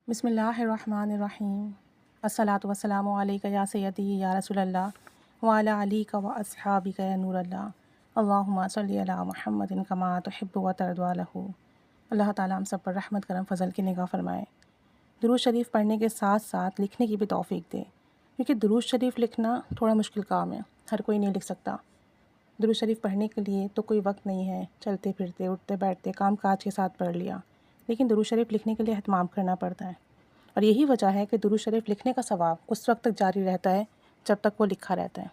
بسم اللہ الرحمن الرحیم۔ الصلاۃ والسلام علیک یا سیدی یا رسول اللہ وعلی علیک و اصحابک یا نور اللہ، اللہم صلی علی محمد کما تحب و ترضی عنہ۔ اللہ تعالیٰ ہم سب پر رحمت کرم فضل کی نگاہ فرمائے۔ درود شریف پڑھنے کے ساتھ ساتھ لکھنے کی بھی توفیق دے، کیونکہ درود شریف لکھنا تھوڑا مشکل کام ہے، ہر کوئی نہیں لکھ سکتا۔ درود شریف پڑھنے کے لیے تو کوئی وقت نہیں ہے، چلتے پھرتے اٹھتے بیٹھتے کام کاج کے ساتھ پڑھ لیا، لیکن درود شریف لکھنے کے لیے اہتمام کرنا پڑتا ہے، اور یہی وجہ ہے کہ درود شریف لکھنے کا ثواب اس وقت تک جاری رہتا ہے جب تک وہ لکھا رہتا ہے،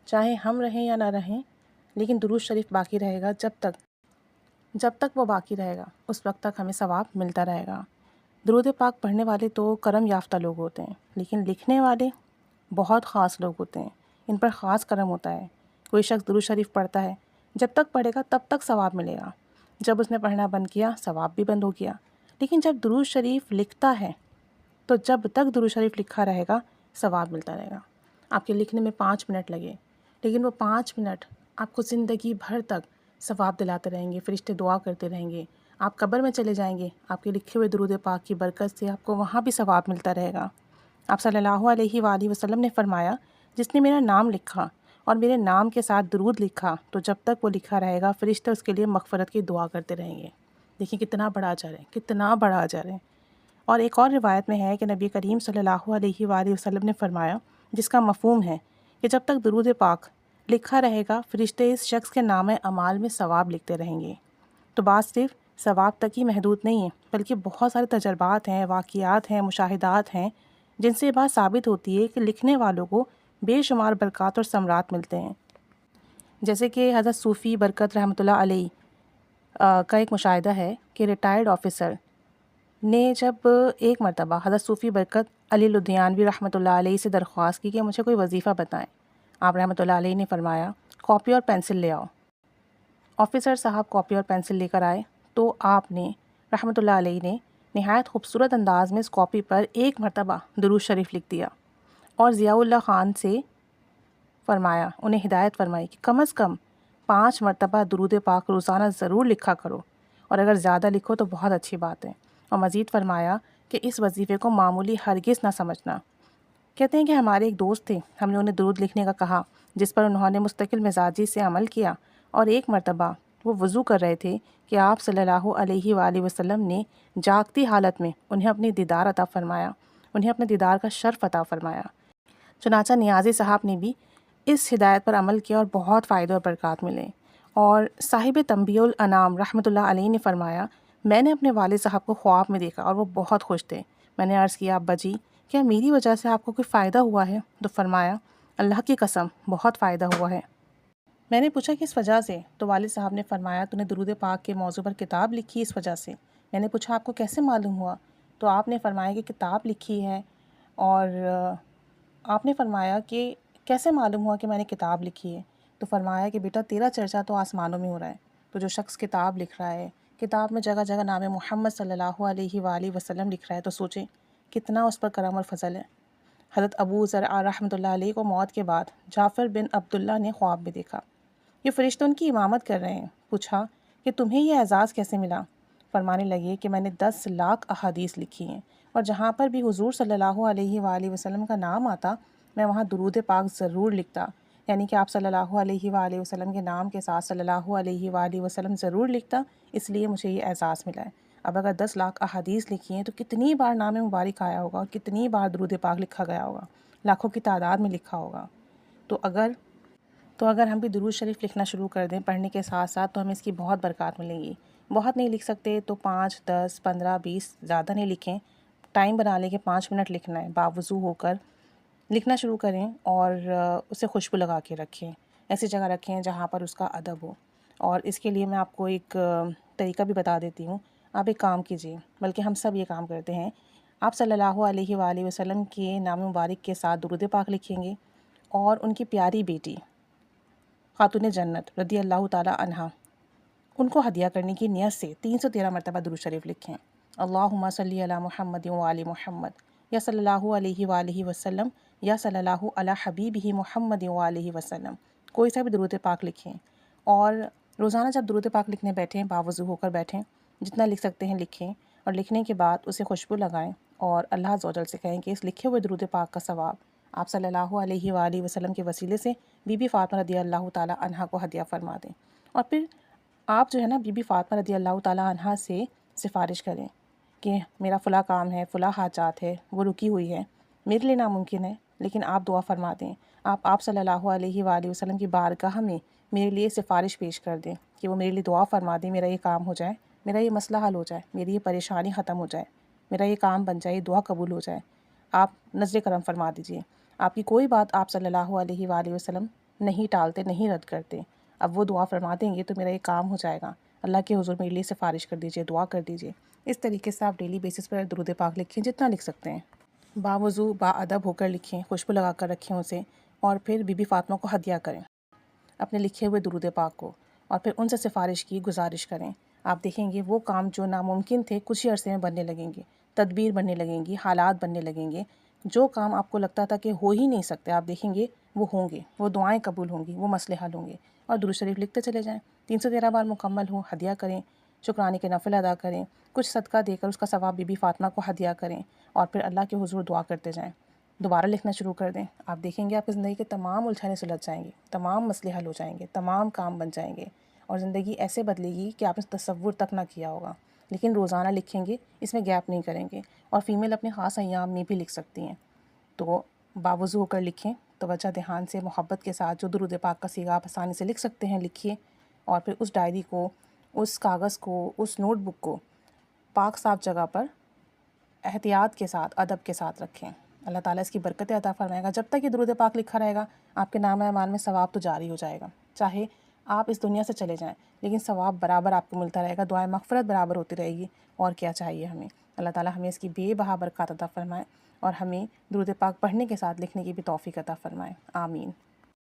چاہے ہم رہیں یا نہ رہیں، لیکن درود شریف باقی رہے گا جب تک وہ باقی رہے گا اس وقت تک ہمیں ثواب ملتا رہے گا۔ درود پاک پڑھنے والے تو کرم یافتہ لوگ ہوتے ہیں، لیکن لکھنے والے بہت خاص لوگ ہوتے ہیں، ان پر خاص کرم ہوتا ہے۔ کوئی شخص درود شریف پڑھتا ہے، جب تک پڑھے گا تب تک ثواب ملے گا، جب اس نے پڑھنا بند کیا ثواب بھی بند ہو گیا، لیکن جب درود شریف لکھتا ہے تو جب تک درود شریف لکھا رہے گا ثواب ملتا رہے گا۔ آپ کے لکھنے میں 5 منٹ لگے، لیکن وہ 5 منٹ آپ کو زندگی بھر تک ثواب دلاتے رہیں گے، فرشتے دعا کرتے رہیں گے، آپ قبر میں چلے جائیں گے، آپ کے لکھے ہوئے درود پاک کی برکت سے آپ کو وہاں بھی ثواب ملتا رہے گا۔ آپ صلی اللہ علیہ وآلہ وسلم نے فرمایا، جس نے میرا نام لکھا اور میرے نام کے ساتھ درود لکھا تو جب تک وہ لکھا رہے گا فرشتے اس کے لیے مغفرت کی دعا کرتے رہیں گے۔ دیکھیں کتنا بڑا اجر ہے، کتنا بڑا اجر ہے۔ اور ایک اور روایت میں ہے کہ نبی کریم صلی اللہ علیہ وآلہ وسلم نے فرمایا، جس کا مفہوم ہے کہ جب تک درود پاک لکھا رہے گا فرشتے اس شخص کے نام اعمال میں ثواب لکھتے رہیں گے۔ تو بات صرف ثواب تک ہی محدود نہیں ہے، بلکہ بہت سارے تجربات ہیں، واقعات ہیں، مشاہدات ہیں، جن سے یہ بات ثابت ہوتی ہے کہ لکھنے والوں کو بے شمار برکات اور ثمرات ملتے ہیں۔ جیسے کہ حضرت صوفی برکت رحمۃ اللہ علیہ کا ایک مشاہدہ ہے کہ ریٹائرڈ آفیسر نے جب ایک مرتبہ حضرت صوفی برکت علی لدھیانوی رحمۃ اللہ علیہ سے درخواست کی کہ مجھے کوئی وظیفہ بتائیں، آپ رحمۃ اللہ علیہ نے فرمایا کاپی اور پینسل لے آؤ۔ آفیسر صاحب کاپی اور پینسل لے کر آئے تو آپ نے رحمۃ اللہ علیہ نے نہایت خوبصورت انداز میں اس کاپی پر ایک مرتبہ درود شریف لکھ دیا، اور ضیاء اللہ خان سے فرمایا، انہیں ہدایت فرمائی کہ کم از کم 5 مرتبہ درود پاک روزانہ ضرور لکھا کرو، اور اگر زیادہ لکھو تو بہت اچھی بات ہے، اور مزید فرمایا کہ اس وظیفے کو معمولی ہرگز نہ سمجھنا۔ کہتے ہیں کہ ہمارے ایک دوست تھے، ہم نے انہیں درود لکھنے کا کہا، جس پر انہوں نے مستقل مزاجی سے عمل کیا، اور ایک مرتبہ وہ وضو کر رہے تھے کہ آپ صلی اللہ علیہ وآلہ وسلم نے جاگتی حالت میں انہیں اپنی دیدار عطا فرمایا، انہیں اپنے دیدار کا شرف عطا فرمایا۔ چنانچہ نیازی صاحب نے بھی اس ہدایت پر عمل کیا اور بہت فائدے اور برکات ملے۔ اور صاحب تنبیہ الانام رحمۃ اللہ علیہ نے فرمایا، میں نے اپنے والد صاحب کو خواب میں دیکھا اور وہ بہت خوش تھے۔ میں نے عرض کیا، ابا جی کیا میری وجہ سے آپ کو کوئی فائدہ ہوا ہے؟ تو فرمایا، اللہ کی قسم بہت فائدہ ہوا ہے۔ میں نے پوچھا کس وجہ سے؟ تو والد صاحب نے فرمایا، تو نے درود پاک کے موضوع پر کتاب لکھی اس وجہ سے۔ میں نے پوچھا آپ کو کیسے معلوم ہوا؟ تو آپ نے فرمایا کہ کتاب لکھی ہے، اور آپ نے فرمایا کہ کیسے معلوم ہوا کہ میں نے کتاب لکھی ہے؟ تو فرمایا کہ بیٹا تیرا چرچا تو آسمانوں میں ہو رہا ہے، تو جو شخص کتاب لکھ رہا ہے، کتاب میں جگہ جگہ نام محمد صلی اللہ علیہ وآلہ وسلم لکھ رہا ہے، تو سوچیں کتنا اس پر کرم اور فضل ہے۔ حضرت ابو ذر رحمۃ اللہ علیہ کو موت کے بعد جعفر بن عبداللہ نے خواب میں دیکھا، یہ فرشتے ان کی امامت کر رہے ہیں۔ پوچھا کہ تمہیں یہ اعزاز کیسے ملا؟ فرمانے لگے کہ میں نے 10 لاکھ احادیث لکھی ہیں، اور جہاں پر بھی حضور صلی اللہ علیہ وآلہ وسلم کا نام آتا میں وہاں درود پاک ضرور لکھتا، یعنی کہ آپ صلی اللہ علیہ وآلہ وسلم کے نام کے ساتھ صلی اللہ علیہ وآلہ وسلم ضرور لکھتا، اس لیے مجھے یہ اعزاز ملا ہے۔ اب اگر 10 لاکھ احادیث لکھی ہیں تو کتنی بار نام مبارک آیا ہوگا، اور کتنی بار درود پاک لکھا گیا ہوگا، لاکھوں کی تعداد میں لکھا ہوگا۔ تو اگر ہم بھی درود شریف لکھنا شروع کر دیں پڑھنے کے ساتھ ساتھ، تو ہمیں اس کی بہت برکات ملیں گی۔ بہت نہیں لکھ سکتے تو 5، 10، 15، 20 زیادہ نہیں لکھیں، ٹائم بنا لیں کہ 5 منٹ لکھنا ہے، باوضو ہو کر لکھنا شروع کریں، اور اسے خوشبو لگا کے رکھیں، ایسی جگہ رکھیں جہاں پر اس کا ادب ہو۔ اور اس کے لیے میں آپ کو ایک طریقہ بھی بتا دیتی ہوں۔ آپ ایک کام کیجئے، بلکہ ہم سب یہ کام کرتے ہیں، آپ صلی اللہ علیہ وآلہ وسلم کے نام مبارک کے ساتھ درود پاک لکھیں گے، اور ان کی پیاری بیٹی خاتون جنت رضی اللہ تعالی عنہا، ان کو ہدیہ کرنے کی نیت سے 313 مرتبہ درود شریف لکھیں۔ اللہم صلی علی محمد وآل محمد، یا صلی اللہ علیہ وآلہ وسلم، یا صلی اللہ علی حبیبہ محمد وآلہ وسلم، کوئی سا بھی درود پاک لکھیں۔ اور روزانہ جب درود پاک لکھنے بیٹھیں باوضو ہو کر بیٹھیں، جتنا لکھ سکتے ہیں لکھیں، اور لکھنے کے بعد اسے خوشبو لگائیں اور اللہ عز و جل سے کہیں کہ اس لکھے ہوئے درود پاک کا ثواب آپ صلی اللہ علیہ وآلہ وسلم کے وسیلے سے بی بی فاطمہ رضی اللہ تعالیٰ عنہ کو ہدیہ فرما دیں۔ اور پھر آپ جو ہے نا بی بی فاطمہ رضی اللہ تعالیٰ عنہ سے سفارش کریں کہ میرا فلاں کام ہے، فلاں حاجات ہے، وہ رکی ہوئی ہے، میرے لیے ناممکن ہے، لیکن آپ دعا فرما دیں۔ آپ صلی اللہ علیہ وآلہ وسلم کی بارگاہ میں میرے لیے سفارش پیش کر دیں کہ وہ میرے لیے دعا فرما دیں، میرا یہ کام ہو جائے، میرا یہ مسئلہ حل ہو جائے، میری یہ پریشانی ختم ہو جائے، میرا یہ کام بن جائے، یہ دعا قبول ہو جائے۔ آپ نظر کرم فرما دیجئے۔ آپ کی کوئی بات آپ صلی اللہ علیہ وآلہ وسلم نہیں ٹالتے، نہیں رد کرتے۔ اب وہ دعا فرما دیں گے تو میرا یہ کام ہو جائے گا، اللہ کے حضور میرے لیے سفارش کر دیجئے، دعا کر دیجئے۔ اس طریقے سے آپ ڈیلی بیسس پر درود پاک لکھیں، جتنا لکھ سکتے ہیں، باوضو با ادب ہو کر لکھیں، خوشبو لگا کر رکھیں اسے، اور پھر بی بی فاطمہ کو ہدیہ کریں اپنے لکھے ہوئے درود پاک کو، اور پھر ان سے سفارش کی گزارش کریں۔ آپ دیکھیں گے وہ کام جو ناممکن تھے کچھ ہی عرصے میں بننے لگیں گے، تدبیر بننے لگیں گی، حالات بننے لگیں گے۔ جو کام آپ کو لگتا تھا کہ ہو ہی نہیں سکتے، آپ دیکھیں گے وہ ہوں گے، وہ دعائیں قبول ہوں گی، وہ مسئلے حل ہوں گے۔ اور درود شریف لکھتے چلے جائیں، 313 بار مکمل ہو، ہدیہ کریں، شکرانے کے نفل ادا کریں، کچھ صدقہ دے کر اس کا ثواب بی بی فاطمہ کو ہدیہ کریں، اور پھر اللہ کے حضور دعا کرتے جائیں۔ دوبارہ لکھنا شروع کر دیں، آپ دیکھیں گے آپ کی زندگی کے تمام الجھنیں سلجھ جائیں گے، تمام مسئلے حل ہو جائیں گے، تمام کام بن جائیں گے، اور زندگی ایسے بدلے گی کہ آپ نے تصور تک نہ کیا ہوگا۔ لیکن روزانہ لکھیں گے، اس میں گیپ نہیں کریں گے، اور فیمیل اپنے خاص ایام میں بھی لکھ سکتی ہیں۔ تو باوضو ہو کر لکھیں، توجہ دھیان سے محبت کے ساتھ جو درود پاک کا صیغہ آپ آسانی سے لکھ سکتے ہیں لکھیے، اور پھر اس ڈائری کو، اس کاغذ کو، اس نوٹ بک کو پاک صاف جگہ پر احتیاط کے ساتھ، ادب کے ساتھ رکھیں۔ اللہ تعالیٰ اس کی برکتیں عطا فرمائے گا۔ جب تک یہ درود پاک لکھا رہے گا، آپ کے نام اعمال میں ثواب تو جاری ہو جائے گا، چاہے آپ اس دنیا سے چلے جائیں، لیکن ثواب برابر آپ کو ملتا رہے گا، دعائیں مغفرت برابر ہوتی رہے گی۔ اور کیا چاہیے ہمیں؟ اللہ تعالیٰ ہمیں اس کی بے بہا برکات عطا فرمائے، اور ہمیں درود پاک پڑھنے کے ساتھ لکھنے کی بھی توفیق عطا فرمائے۔ آمین۔